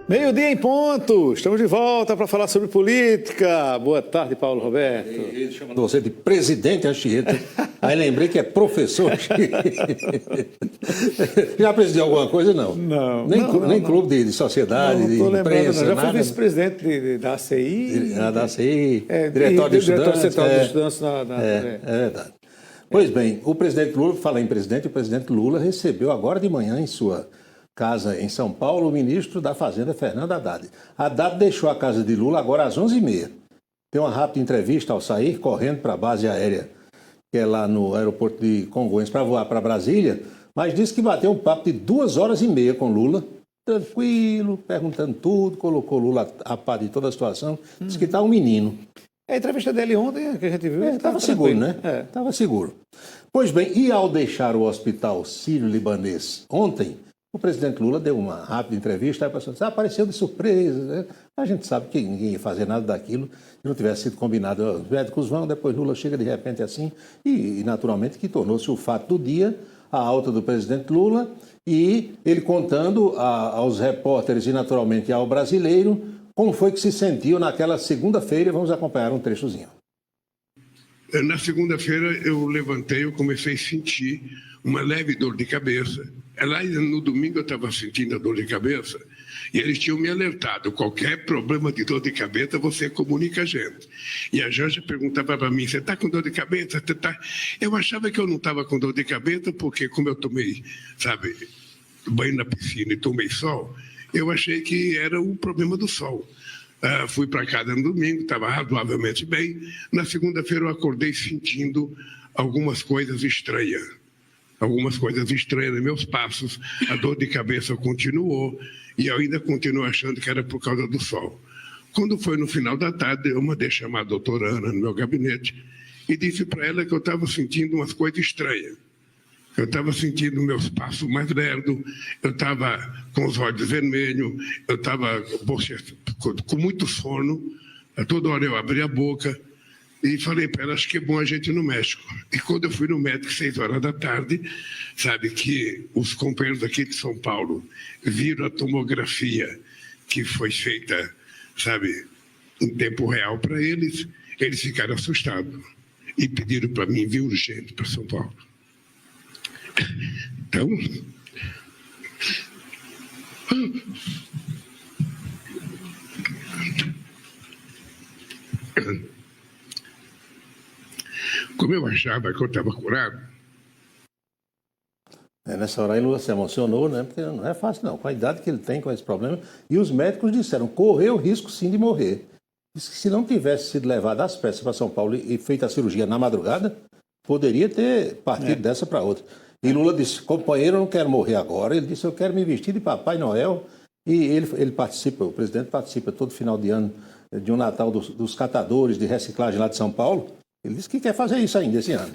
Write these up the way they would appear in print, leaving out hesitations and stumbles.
Meio-dia em ponto, estamos de volta para falar sobre política. Boa tarde, Paulo Roberto. Ele chama você de presidente Anchieta. Aí lembrei que é professor Anchieta. Já presidiu alguma coisa, não? Não. Nem clube de sociedade, de imprensa, não. Já nada, fui vice-presidente da ACI. Da ACI, diretório de estudantes. Diretor de estudantes. É verdade. Pois bem, o presidente Lula, fala em presidente, o presidente Lula recebeu agora de manhã em sua casa em São Paulo o ministro da Fazenda, Fernando Haddad. Haddad deixou a casa de Lula agora às 11h30. Tem uma rápida entrevista ao sair, correndo para a base aérea, que é lá no aeroporto de Congonhas, para voar para Brasília, mas disse que bateu um papo de 2h30 com Lula, tranquilo, perguntando tudo, colocou Lula a par de toda a situação, disse que está um menino. A entrevista dele ontem, que a gente viu, estava seguro, né? Estava seguro. Pois bem, e ao deixar o hospital sírio-libanês ontem, o presidente Lula deu uma rápida entrevista, aí a pessoa disse, apareceu de surpresa. Né? A gente sabe que ninguém ia fazer nada daquilo se não tivesse sido combinado. Os médicos vão, depois Lula chega de repente assim, e naturalmente que tornou-se o fato do dia, a alta do presidente Lula, e ele contando aos repórteres e naturalmente ao brasileiro como foi que se sentiu naquela segunda-feira. Vamos acompanhar um trechozinho. Na segunda-feira eu levantei, eu comecei a sentir uma leve dor de cabeça. Lá no domingo eu estava sentindo a dor de cabeça e eles tinham me alertado, qualquer problema de dor de cabeça você comunica a gente. E a Janja perguntava para mim, você está com dor de cabeça? Você tá... Eu achava que eu não estava com dor de cabeça porque como eu tomei, banho na piscina e tomei sol, eu achei que era o problema do sol. Fui para casa no domingo, estava razoavelmente bem. Na segunda-feira eu acordei sentindo algumas coisas estranhas. Algumas coisas estranhas nos meus passos. A dor de cabeça continuou e eu ainda continuo achando que era por causa do sol. Quando foi no final da tarde, eu mandei chamar a doutora Ana no meu gabinete e disse para ela que eu estava sentindo umas coisas estranhas. Eu estava sentindo meus passos mais lerdos, eu estava com os olhos vermelhos, eu estava com muito sono, a toda hora eu abri a boca e falei para ela, acho que é bom a gente ir no médico. E quando eu fui no médico, 6h da tarde, sabe que os companheiros aqui de São Paulo viram a tomografia que foi feita, sabe, em tempo real para eles, eles ficaram assustados e pediram para mim vir urgente para São Paulo. Então, como eu achava que eu estava curado. Nessa hora aí Lula se emocionou, né? Porque não é fácil não, com a idade que ele tem, com esse problema. E os médicos disseram, correu o risco sim de morrer. Diz que se não tivesse sido levado às pressas para São Paulo e feita a cirurgia na madrugada, poderia ter partido dessa para outra. E Lula disse, companheiro, eu não quero morrer agora. Ele disse, eu quero me vestir de Papai Noel. E ele participa, o presidente participa todo final de ano de um Natal dos catadores de reciclagem lá de São Paulo. Ele disse que quer fazer isso ainda esse ano.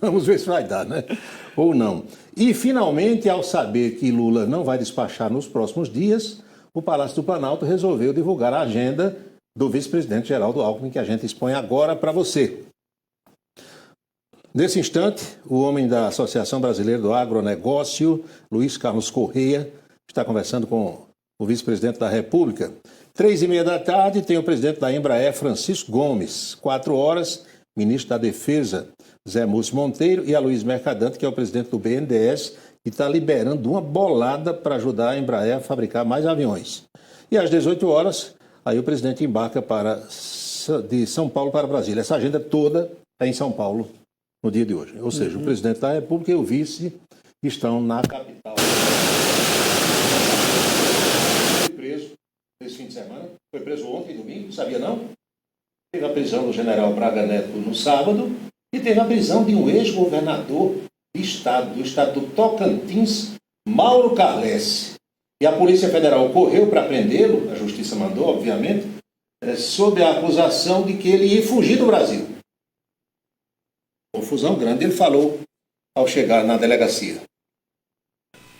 Vamos ver se vai dar, né? Ou não. E, finalmente, ao saber que Lula não vai despachar nos próximos dias, o Palácio do Planalto resolveu divulgar a agenda do vice-presidente Geraldo Alckmin, que a gente expõe agora para você. Nesse instante, o homem da Associação Brasileira do Agronegócio, Luiz Carlos Correia, está conversando com o vice-presidente da República. 3h30 da tarde tem o presidente da Embraer, Francisco Gomes. 4h, ministro da Defesa, Zé Múcio Monteiro, e a Luiz Mercadante, que é o presidente do BNDES, que está liberando uma bolada para ajudar a Embraer a fabricar mais aviões. E às 18h, aí o presidente embarca de São Paulo para Brasília. Essa agenda toda é em São Paulo no dia de hoje. Ou seja, o presidente da República e o vice estão na capital. Foi preso nesse fim de semana. Foi preso ontem, domingo, sabia não? Teve a prisão do general Braga Neto no sábado e teve a prisão de um ex-governador do estado do Tocantins, Mauro Carlesse. E a Polícia Federal correu para prendê-lo, a Justiça mandou, obviamente, sob a acusação de que ele ia fugir do Brasil. Confusão grande, ele falou ao chegar na delegacia.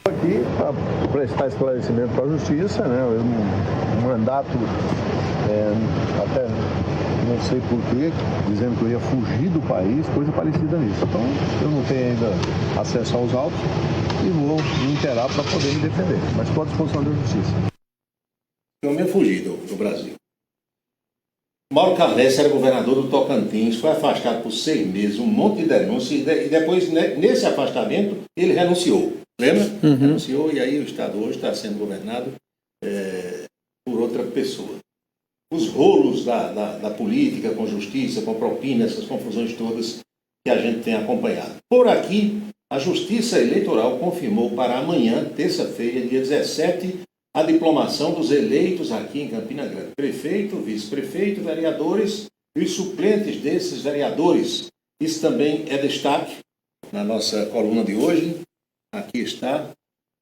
Aqui para prestar esclarecimento para a Justiça, né? Um mandato, até não sei porquê, dizendo que eu ia fugir do país, coisa parecida nisso. Então, eu não tenho ainda acesso aos autos e vou me inteirar para poder me defender, mas estou à disposição da Justiça. Eu me fugi do Brasil. Mauro Carles era governador do Tocantins, foi afastado por 6 meses, um monte de denúncias, e depois, nesse afastamento, ele renunciou. Lembra? Renunciou, e aí o Estado hoje está sendo governado por outra pessoa. Os rolos da política, com justiça, com propina, essas confusões todas que a gente tem acompanhado. Por aqui, a Justiça Eleitoral confirmou para amanhã, terça-feira, dia 17, a diplomação dos eleitos aqui em Campina Grande. Prefeito, vice-prefeito, vereadores e os suplentes desses vereadores. Isso também é destaque na nossa coluna de hoje. Aqui está.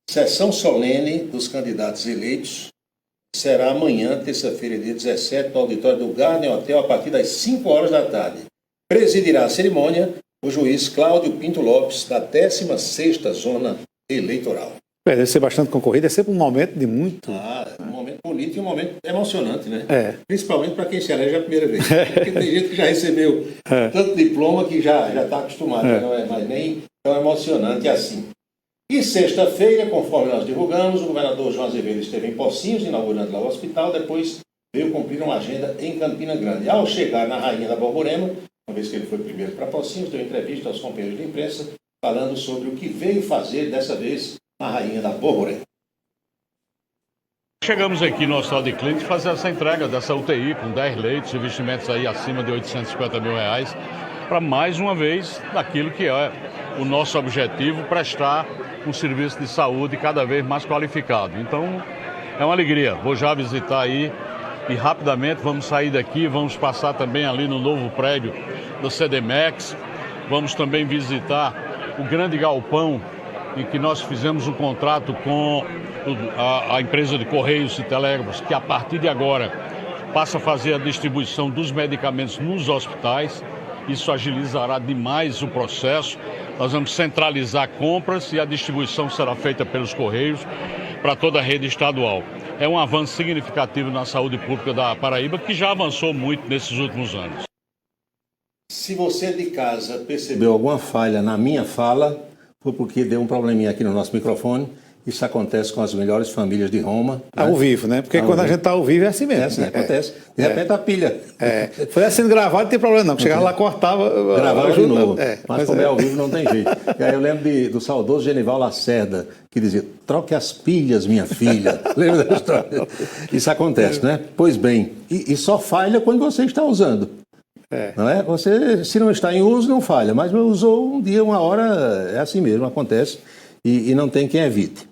Sessão solene dos candidatos eleitos será amanhã, terça-feira, dia 17, no auditório do Garden Hotel, a partir das 5 horas da tarde. Presidirá a cerimônia o juiz Cláudio Pinto Lopes, da 16ª Zona Eleitoral. Deve ser bastante concorrido, é sempre um momento de muito... Um momento bonito e um momento emocionante, né? Principalmente para quem se elege a primeira vez. Porque tem gente que já recebeu tanto diploma que já está acostumado, não é mais nem tão emocionante assim. E sexta-feira, conforme nós divulgamos, o governador João Azevedo esteve em Pocinhos, inaugurando lá o hospital, depois veio cumprir uma agenda em Campina Grande. Ao chegar na Rainha da Borborema, uma vez que ele foi primeiro para Pocinhos, deu entrevista aos companheiros de imprensa, falando sobre o que veio fazer dessa vez na Rainha da Borborema. Chegamos aqui no Hospital de Clínicas fazer essa entrega dessa UTI com 10 leitos, investimentos aí acima de R$850 mil, para mais uma vez daquilo que é o nosso objetivo, prestar um serviço de saúde cada vez mais qualificado. Então, é uma alegria. Vou já visitar aí e rapidamente vamos sair daqui, vamos passar também ali no novo prédio do CDMEX, vamos também visitar o grande galpão em que nós fizemos um contrato com a empresa de Correios e Telégrafos, que a partir de agora passa a fazer a distribuição dos medicamentos nos hospitais. Isso agilizará demais o processo. Nós vamos centralizar compras e a distribuição será feita pelos Correios para toda a rede estadual. É um avanço significativo na saúde pública da Paraíba, que já avançou muito nesses últimos anos. Se você de casa percebeu alguma falha na minha fala, foi porque deu um probleminha aqui no nosso microfone. Isso acontece com as melhores famílias de Roma. Ao vivo, né? Porque quando a gente está ao vivo é assim mesmo. É assim, acontece. De repente a pilha. Foi assim gravado, não tem problema não. Chegava lá, cortava. Gravava de novo. Mas como é ao vivo não tem jeito. E aí eu lembro do saudoso Genival Lacerda, que dizia: troque as pilhas, minha filha. Lembra da história? Isso acontece, né? Pois bem, e só falha quando você está usando. Não é? Você, se não está em uso, não falha. Mas usou um dia, uma hora, é assim mesmo, acontece. E não tem quem evite.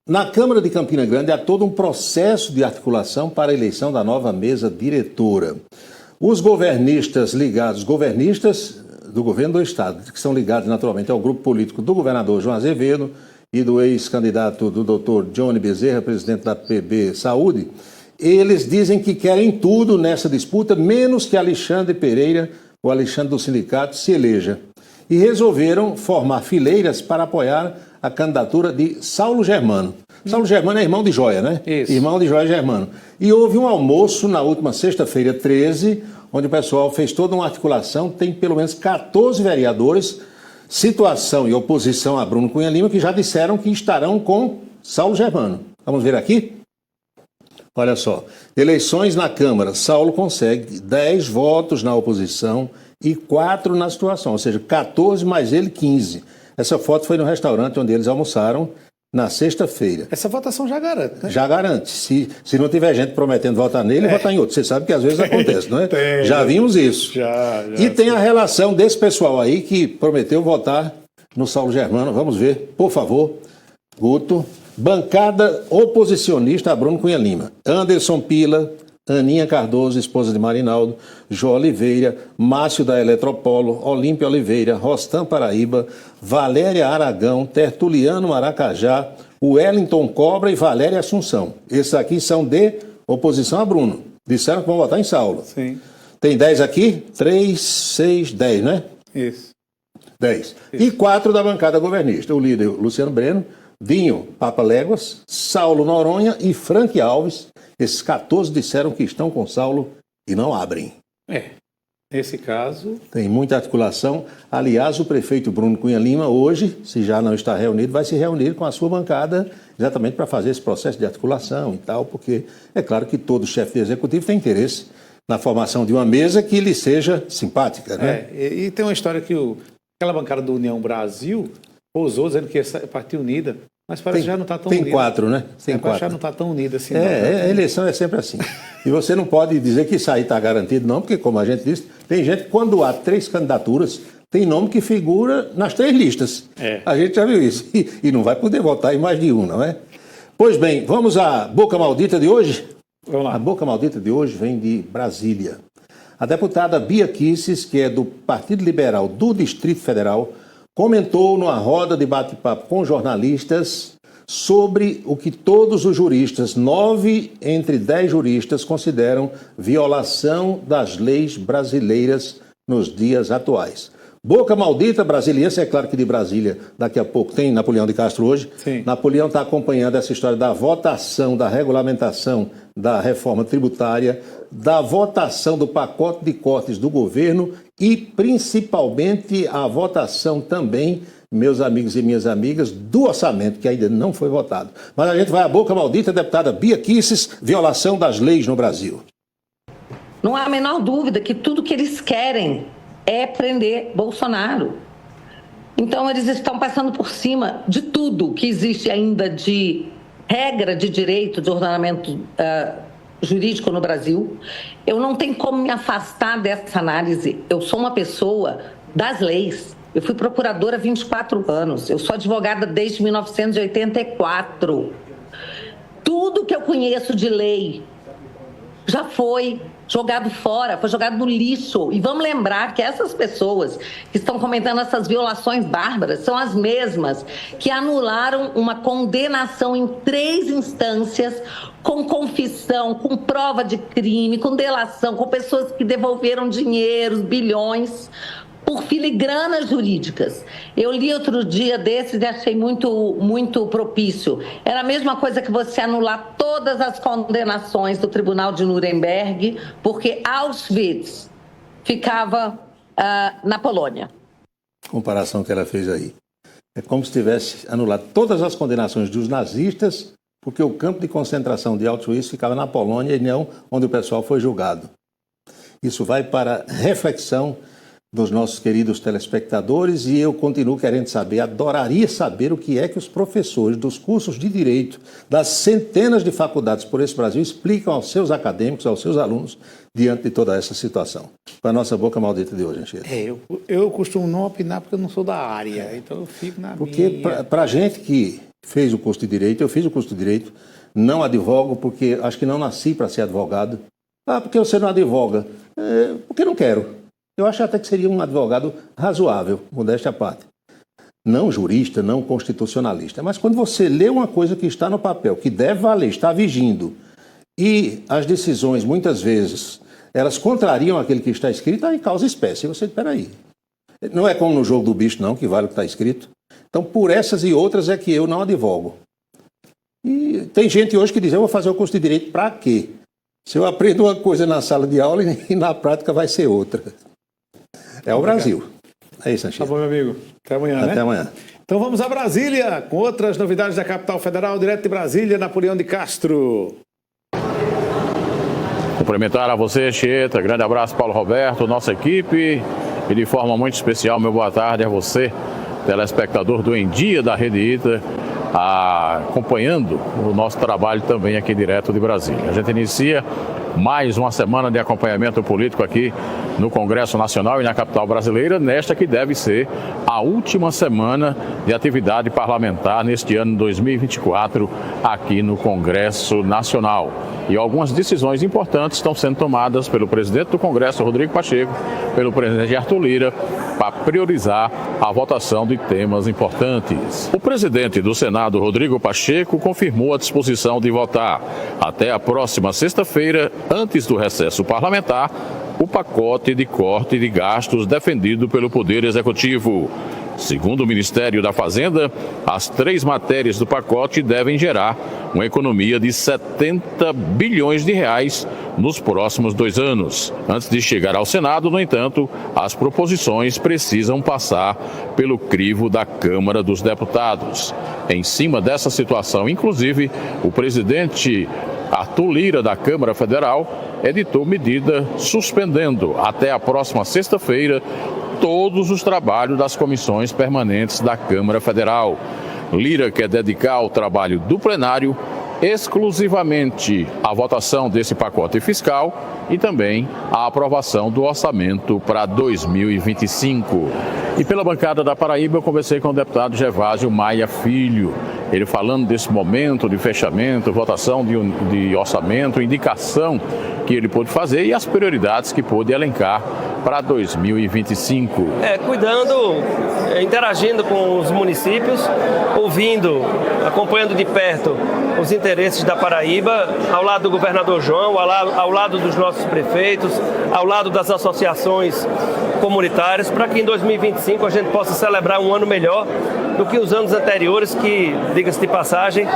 Na Câmara de Campina Grande há todo um processo de articulação para a eleição da nova mesa diretora. Os governistas do governo do Estado, que são ligados naturalmente ao grupo político do governador João Azevedo e do ex-candidato do Dr. Johnny Bezerra, presidente da PB Saúde, eles dizem que querem tudo nessa disputa, menos que Alexandre Pereira, o Alexandre do sindicato, se eleja. E resolveram formar fileiras para apoiar a candidatura de Saulo Germano. Saulo Germano é irmão de Joia, né? Isso. Irmão de Joia Germano. E houve um almoço na última sexta-feira, 13, onde o pessoal fez toda uma articulação, tem pelo menos 14 vereadores, situação e oposição a Bruno Cunha Lima, que já disseram que estarão com Saulo Germano. Vamos ver aqui? Olha só, eleições na Câmara, Saulo consegue 10 votos na oposição e 4 na situação, ou seja, 14 mais ele, 15. Essa foto foi no restaurante onde eles almoçaram na sexta-feira. Essa votação já garante, né? Já garante. Se não tiver gente prometendo votar nele, votar em outro. Você sabe que às vezes acontece, não é? Já vimos isso. Já. E tem a relação desse pessoal aí que prometeu votar no Saulo Germano. Vamos ver, por favor. Guto. Bancada oposicionista a Bruno Cunha Lima. Anderson Pila, Aninha Cardoso, esposa de Marinaldo, Jó Oliveira, Márcio da Eletropolo, Olímpia Oliveira, Rostam Paraíba, Valéria Aragão, Tertuliano Maracajá, Wellington Cobra e Valéria Assunção. Esses aqui são de oposição a Bruno. Disseram que vão votar em Saulo. Sim. Tem 10 aqui? 3, 6, 10, né? Isso. 10. E 4 da bancada governista. O líder Luciano Breno, Dinho Papaléguas, Saulo Noronha e Frank Alves. Esses 14 disseram que estão com Saulo e não abrem. Nesse caso... Tem muita articulação. Aliás, o prefeito Bruno Cunha Lima, hoje, se já não está reunido, vai se reunir com a sua bancada exatamente para fazer esse processo de articulação e tal, porque é claro que todo chefe de executivo tem interesse na formação de uma mesa que lhe seja simpática, né? E tem uma história que aquela bancada do União Brasil pousou dizendo que essa é Partido Unida, mas parece que já não está tão unida. Tem quatro, né? Tem quatro. Já não está tão unida assim. A eleição é sempre assim. E você não pode dizer que isso aí está garantido, não, porque, como a gente disse, tem gente que, quando há 3 candidaturas, tem nome que figura nas 3 listas. A gente já viu isso. E não vai poder votar em mais de um, não é? Pois bem, vamos à boca maldita de hoje? Vamos lá. A boca maldita de hoje vem de Brasília. A deputada Bia Kicis, que é do Partido Liberal do Distrito Federal, comentou numa roda de bate-papo com jornalistas sobre o que todos os juristas, 9 entre 10 juristas, consideram violação das leis brasileiras nos dias atuais. Boca maldita brasiliense, é claro que de Brasília daqui a pouco tem Napoleão de Castro hoje. Sim. Napoleão está acompanhando essa história da votação, da regulamentação da reforma tributária, da votação do pacote de cortes do governo e principalmente a votação também, meus amigos e minhas amigas, do orçamento, que ainda não foi votado. Mas a gente vai à boca maldita, deputada Bia Kicis, violação das leis no Brasil. Não há a menor dúvida que tudo que eles querem é prender Bolsonaro. Então, eles estão passando por cima de tudo que existe ainda de regra de direito, de ordenamento jurídico no Brasil. Eu não tenho como me afastar dessa análise. Eu sou uma pessoa das leis. Eu fui procuradora há 24 anos. Eu sou advogada desde 1984. Tudo que eu conheço de lei já foi jogado fora, foi jogado no lixo. E vamos lembrar que essas pessoas que estão comentando essas violações bárbaras são as mesmas que anularam uma condenação em 3 instâncias, com confissão, com prova de crime, com delação, com pessoas que devolveram dinheiros, bilhões, por filigranas jurídicas. Eu li outro dia desses e achei muito propício. Era a mesma coisa que você anular todas as condenações do Tribunal de Nuremberg, porque Auschwitz ficava na Polônia. Comparação que ela fez aí. É como se tivesse anulado todas as condenações dos nazistas, porque o campo de concentração de Auschwitz ficava na Polônia e não onde o pessoal foi julgado. Isso vai para reflexão dos nossos queridos telespectadores e eu continuo querendo saber, adoraria saber o que é que os professores dos cursos de Direito das centenas de faculdades por esse Brasil explicam aos seus acadêmicos, aos seus alunos, diante de toda essa situação. Foi a nossa boca maldita de hoje, Anchieta. Eu costumo não opinar porque eu não sou da área, então eu fico na porque minha. Porque para a gente que fez o curso de Direito, eu fiz o curso de Direito, não advogo porque acho que não nasci para ser advogado. Porque você não advoga? Porque não quero. Eu acho até que seria um advogado razoável, modéstia à parte. Não jurista, não constitucionalista. Mas quando você lê uma coisa que está no papel, que deve valer, está vigindo, e as decisões, muitas vezes, elas contrariam aquele que está escrito, aí causa espécie. Você, peraí. Não é como no jogo do bicho, não, que vale o que está escrito. Então, por essas e outras é que eu não advogo. E tem gente hoje que diz, eu vou fazer o curso de Direito para quê? Se eu aprendo uma coisa na sala de aula e na prática vai ser outra. É o Brasil. É isso, Anchieta. Tá bom, meu amigo. Até amanhã, né? Até amanhã. Então vamos a Brasília com outras novidades da capital federal, direto de Brasília, Napoleão de Castro. Cumprimentar a você, Anchieta. Grande abraço, Paulo Roberto, nossa equipe. E de forma muito especial, meu boa tarde a você, telespectador do Em Dia da Rede ITA, acompanhando o nosso trabalho também aqui direto de Brasília. A gente inicia mais uma semana de acompanhamento político aqui no Congresso Nacional e na capital brasileira, nesta que deve ser a última semana de atividade parlamentar neste ano 2024 aqui no Congresso Nacional. E algumas decisões importantes estão sendo tomadas pelo presidente do Congresso, Rodrigo Pacheco, pelo presidente Arthur Lira, para priorizar a votação de temas importantes. O presidente do Senado, Rodrigo Pacheco, confirmou a disposição de votar até a próxima sexta-feira, antes do recesso parlamentar, o pacote de corte de gastos defendido pelo Poder Executivo. Segundo o Ministério da Fazenda, as 3 matérias do pacote devem gerar uma economia de 70 bilhões de reais nos próximos 2 anos. Antes de chegar ao Senado, no entanto, as proposições precisam passar pelo crivo da Câmara dos Deputados. Em cima dessa situação, inclusive, o presidente Arthur Lira, da Câmara Federal, editou medida suspendendo até a próxima sexta-feira todos os trabalhos das comissões permanentes da Câmara Federal. Lira quer dedicar o trabalho do plenário exclusivamente à votação desse pacote fiscal e também à aprovação do orçamento para 2025. E pela bancada da Paraíba, eu conversei com o deputado Gervásio Maia Filho. Ele falando desse momento de fechamento, votação de orçamento, indicação que ele pôde fazer e as prioridades que pôde elencar para 2025. Cuidando, interagindo com os municípios, ouvindo, acompanhando de perto os interesses da Paraíba, ao lado do governador João, ao lado dos nossos prefeitos, ao lado das associações comunitárias, para que em 2025 a gente possa celebrar um ano melhor do que os anos anteriores, que, diga-se de passagem,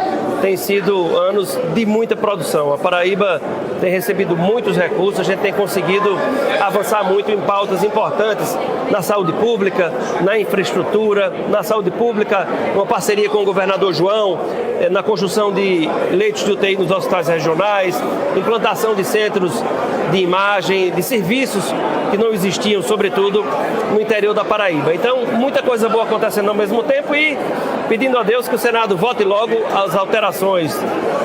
têm sido anos de muita produção. A Paraíba tem recebido muitos recursos, a gente tem conseguido avançar muito em pautas importantes na saúde pública, na infraestrutura, na saúde pública, uma parceria com o governador João, na construção de leitos de UTI nos hospitais regionais, implantação de centros de imagem, de serviços que não existiam, sobretudo no interior da Paraíba. Então, muita coisa boa acontecendo ao mesmo tempo e pedindo a Deus que o Senado vote logo as alterações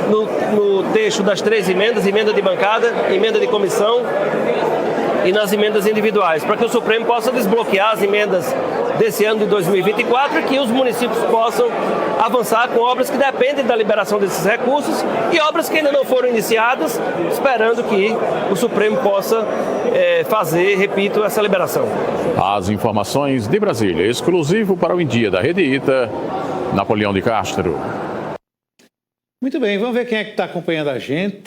no texto das 3 emendas, emenda de bancada, emenda de comissão e nas emendas individuais, para que o Supremo possa desbloquear as emendas desse ano de 2024 e que os municípios possam avançar com obras que dependem da liberação desses recursos e obras que ainda não foram iniciadas, esperando que o Supremo possa fazer, repito, essa liberação. As informações de Brasília, exclusivo para o Em Dia da Rede ITA, Napoleão de Castro. Muito bem, vamos ver quem é que está acompanhando a gente.